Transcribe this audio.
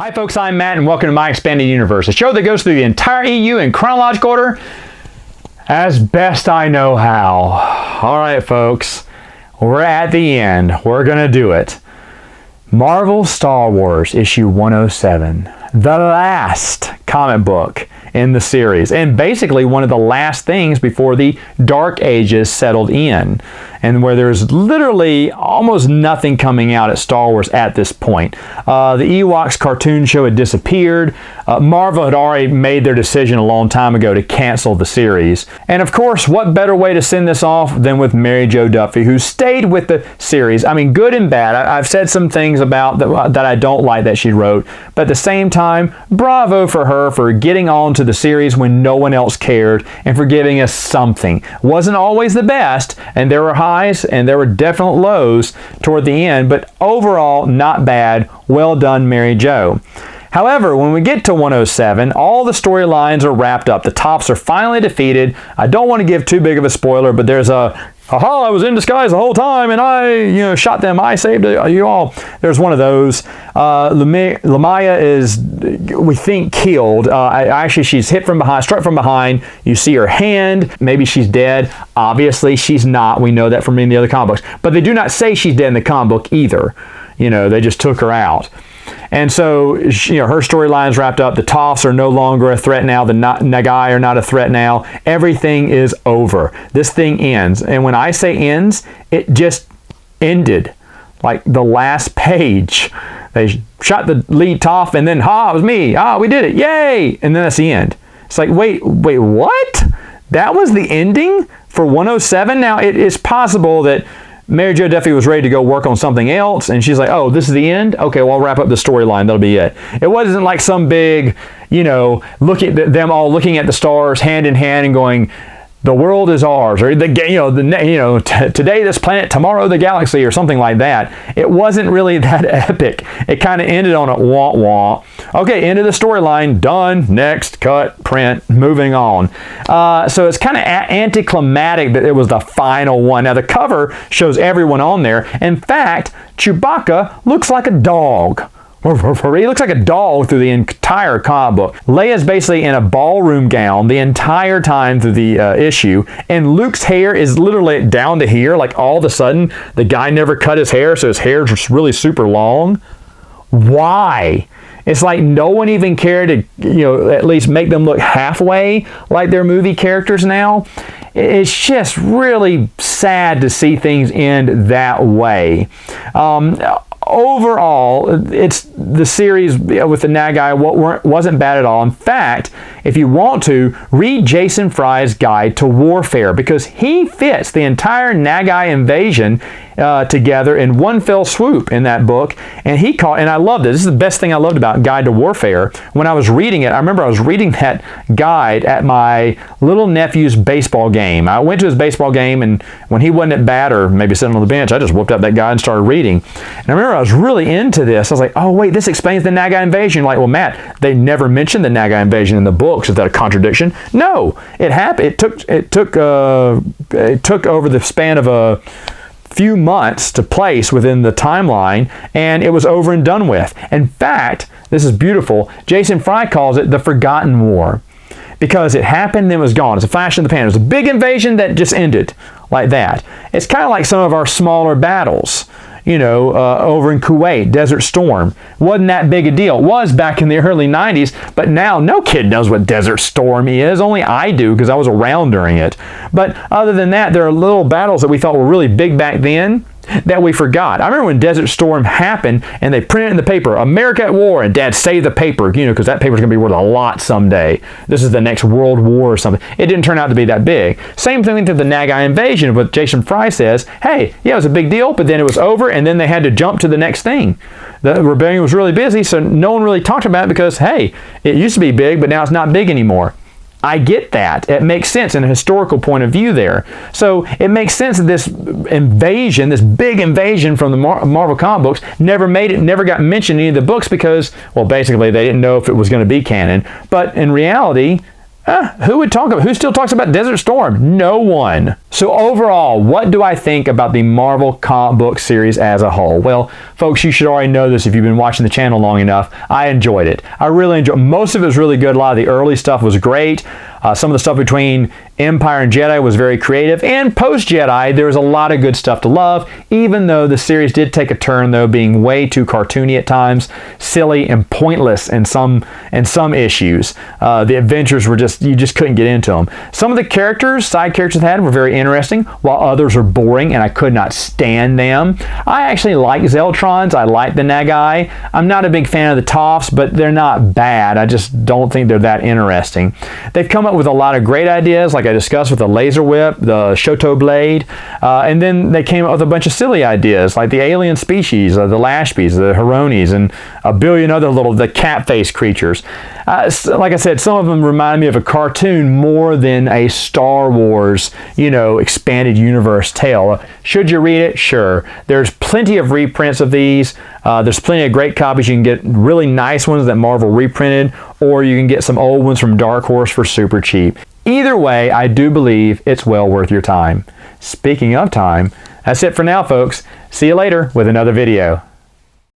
Hi folks, I'm Matt and welcome to My Expanded Universe, a show that goes through the entire EU in chronological order as best I know how. Alright folks, we're at the end. We're gonna do it. Marvel Star Wars issue 107, the last comic book in the series, and basically one of the last things before the Dark Ages settled in, and where there's literally almost nothing coming out at Star Wars at this point. The Ewoks cartoon show had disappeared. Marvel had already made their decision a long time ago to cancel the series. And of course, what better way to send this off than with Mary Jo Duffy, who stayed with the series. I mean, good and bad. I've said some things about that I don't like that she wrote, but at the same time, bravo for her for getting on to the series when no one else cared and for giving us something. Wasn't always the best, and there were highs and there were definite lows toward the end, but overall, not bad. Well done, Mary Jo. However, when we get to 107, all the storylines are wrapped up. The Tops are finally defeated. I don't want to give too big of a spoiler, but there's a I was in disguise the whole time, and I, shot them. I saved you all. There's one of those. Lamaya is, we think, killed. Actually, she's hit from behind, struck from behind. You see her hand. Maybe she's dead. Obviously, she's not. We know that from reading the other comic books. But they do not say she's dead in the comic book either. They just took her out. And so, her storyline's wrapped up. The Toffs are no longer a threat now. The Nagai are not a threat now. Everything is over. This thing ends. And when I say ends, it just ended. Like the last page. They shot the lead Toph and then, it was me. We did it. Yay! And then that's the end. It's like, wait, what? That was the ending for 107? Now, it is possible that Mary Jo Duffy was ready to go work on something else, and she's like, oh, this is the end? Okay, well, I'll wrap up the storyline. That'll be it. It wasn't like some big, them all looking at the stars hand in hand and going, the world is ours, or today this planet, tomorrow the galaxy, or something like that. It wasn't really that epic. It kind of ended on a wah-wah. Okay, end of the storyline, done, next, cut, print, moving on. So it's kind of anticlimactic that it was the final one. Now the cover shows everyone on there. In fact, Chewbacca looks like a dog. He looks like a dog through the entire comic book. Leia's basically in a ballroom gown the entire time through the issue, and Luke's hair is literally down to here. Like all of a sudden, the guy never cut his hair, so his hair is just really super long. Why? It's like no one even cared to, at least make them look halfway like their movie characters now. It's just really sad to see things end that way. Overall, it's the series with the Nagai wasn't bad at all. In fact, if you want to, read Jason Fry's Guide to Warfare, because he fits the entire Nagai invasion together in one fell swoop in that book. And I love this. This is the best thing I loved about Guide to Warfare. When I was reading it, I remember I was reading that guide at my little nephew's baseball game. I went to his baseball game, and when he wasn't at bat or maybe sitting on the bench, I just whipped up that guide and started reading. And I remember I was really into this. I was like, oh wait, this explains the Nagai invasion. Like, well, Matt, they never mentioned the Nagai invasion in the books. Is that a contradiction? No, it happened. It took over the span of a few months to place within the timeline, and it was over and done with. In fact, this is beautiful. Jason Fry calls it the Forgotten War, because it happened, then it was gone. It's a flash in the pan. It was a big invasion that just ended like that. It's kind of like some of our smaller battles. Over in Kuwait, Desert Storm. Wasn't that big a deal. It was back in the early 90s, but now no kid knows what Desert Storm is. Only I do, because I was around during it. But other than that, there are little battles that we thought were really big back then that we forgot. I remember when Desert Storm happened and they printed it in the paper, America at War, and Dad saved the paper, because that paper's going to be worth a lot someday. This is the next World War or something. It didn't turn out to be that big. Same thing with the Nagai invasion, but Jason Fry says, hey, yeah, it was a big deal, but then it was over, and then they had to jump to the next thing. The rebellion was really busy, so no one really talked about it because, hey, it used to be big, but now it's not big anymore. I get that. It makes sense in a historical point of view there. So it makes sense that this invasion, this big invasion from the Marvel comic books, never got mentioned in any of the books because, well, basically they didn't know if it was going to be canon. But in reality, Who still talks about Desert Storm? No one. So overall, what do I think about the Marvel comic book series as a whole? Well, folks, you should already know this if you've been watching the channel long enough. I enjoyed it. I really enjoyed. Most of it was really good. A lot of the early stuff was great. Some of the stuff between Empire and Jedi was very creative, and post-Jedi, there was a lot of good stuff to love, even though the series did take a turn, though, being way too cartoony at times, silly and pointless in some issues. The adventures were you just couldn't get into them. Some of the side characters they had were very interesting, while others were boring, and I could not stand them. I actually like Zeltrons. I like the Nagai. I'm not a big fan of the Toffs, but they're not bad. I just don't think they're that interesting. They've come up with a lot of great ideas, like I discussed with the laser whip, the Shoto blade, and then they came up with a bunch of silly ideas, like the alien species, the Lashbees, the Huronis, and a billion other the cat-faced creatures. Like I said, some of them remind me of a cartoon more than a Star Wars, expanded universe tale. Should you read it? Sure. There's plenty of reprints of these. There's plenty of great copies. You can get really nice ones that Marvel reprinted, or you can get some old ones from Dark Horse for super cheap. Either way, I do believe it's well worth your time. Speaking of time, that's it for now, folks. See you later with another video.